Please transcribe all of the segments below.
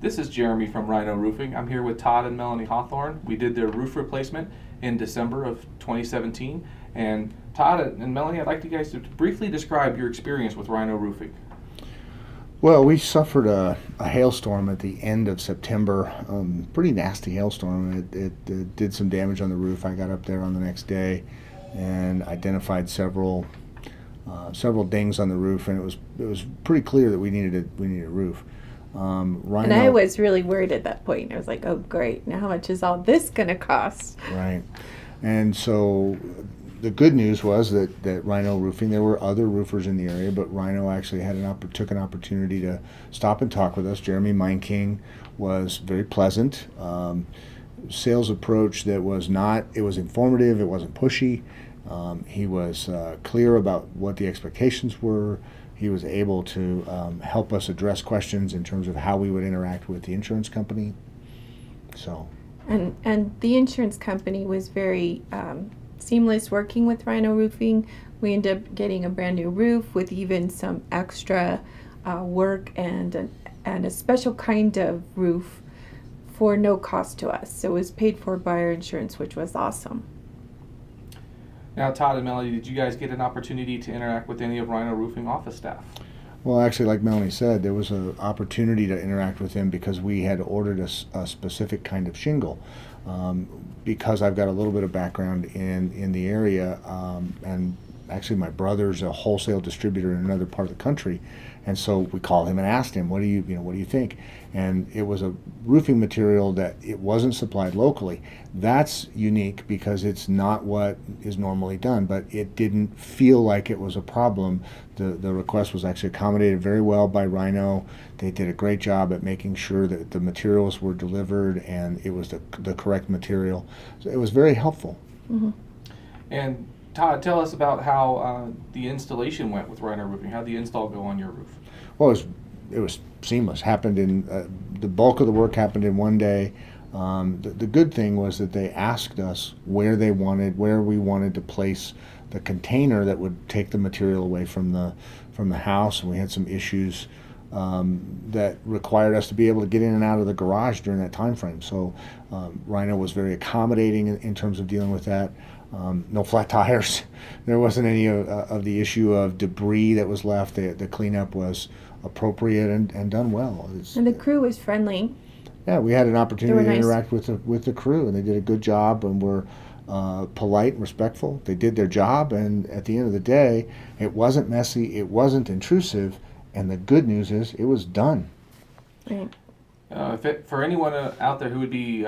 This is Jeremy from Rhino Roofing. I'm here with Todd and Melanie Hathorne. We did their roof replacement in December of 2017. And Todd and Melanie, I'd like you guys to briefly describe your experience with Rhino Roofing. Well, we suffered a hailstorm at the end of September, pretty nasty hailstorm. It did some damage on the roof. I got up there on the next day and identified several dings on the roof, and it was pretty clear that we needed a roof. And I was really worried at that point. I was like, oh, great. Now how much is all this going to cost? Right. And so the good news was that Rhino Roofing, there were other roofers in the area, but Rhino actually took an opportunity to stop and talk with us. Jeremy Meinking was very pleasant. Sales approach that was not, it was informative, it wasn't pushy. He was clear about what the expectations were. He was able to help us address questions in terms of how we would interact with the insurance company. So, and the insurance company was very seamless working with Rhino Roofing. We ended up getting a brand new roof with even some extra work and a special kind of roof for no cost to us. So it was paid for by our insurance, which was awesome. Now, Todd and Melanie, did you guys get an opportunity to interact with any of Rhino Roofing office staff? Well, actually, like Melanie said, there was an opportunity to interact with him because we had ordered a specific kind of shingle. Because I've got a little bit of background in the area, and actually my brother's a wholesale distributor in another part of the country, and so we called him and asked him, what do you think? And it was a roofing material that it wasn't supplied locally. That's unique because it's not what is normally done, but it didn't feel like it was a problem. The request was actually accommodated very well by Rhino. They did a great job at making sure that the materials were delivered and it was the correct material. So it was very helpful. Mm-hmm. And Todd, tell us about how the installation went with Rhino Roofing. How did the install go on your roof? Well, it was seamless. Happened in the bulk of the work happened in one day. The good thing was that they asked us where we wanted to place the container that would take the material away from the house, and we had some issues that required us to be able to get in and out of the garage during that time frame. So Rhino was very accommodating in terms of dealing with that. No flat tires. There wasn't any of the issue of debris that was left. The cleanup was appropriate and done well. And the crew was friendly. Yeah, we had an opportunity to nice. interact with the crew, and they did a good job and were polite and respectful. They did their job, and at the end of the day, it wasn't messy, it wasn't intrusive, and the good news is it was done. Right. For anyone out there who would be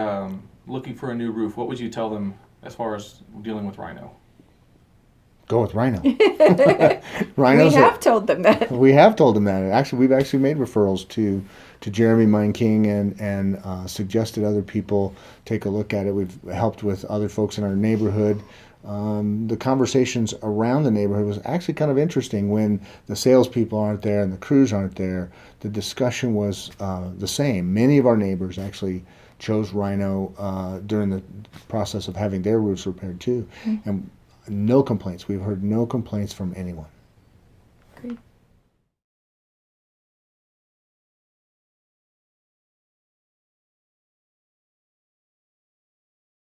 looking for a new roof, what would you tell them as far as dealing with Rhino? Go with Rhino. We have told them that. We have told them that. Actually, we've actually made referrals to Jeremy Meinking and suggested other people take a look at it. We've helped with other folks in our neighborhood. The conversations around the neighborhood was actually kind of interesting when the salespeople aren't there and the crews aren't there. The discussion was the same. Many of our neighbors actually chose Rhino during the process of having their roofs repaired too. Mm-hmm. And no complaints. We've heard no complaints from anyone. Great.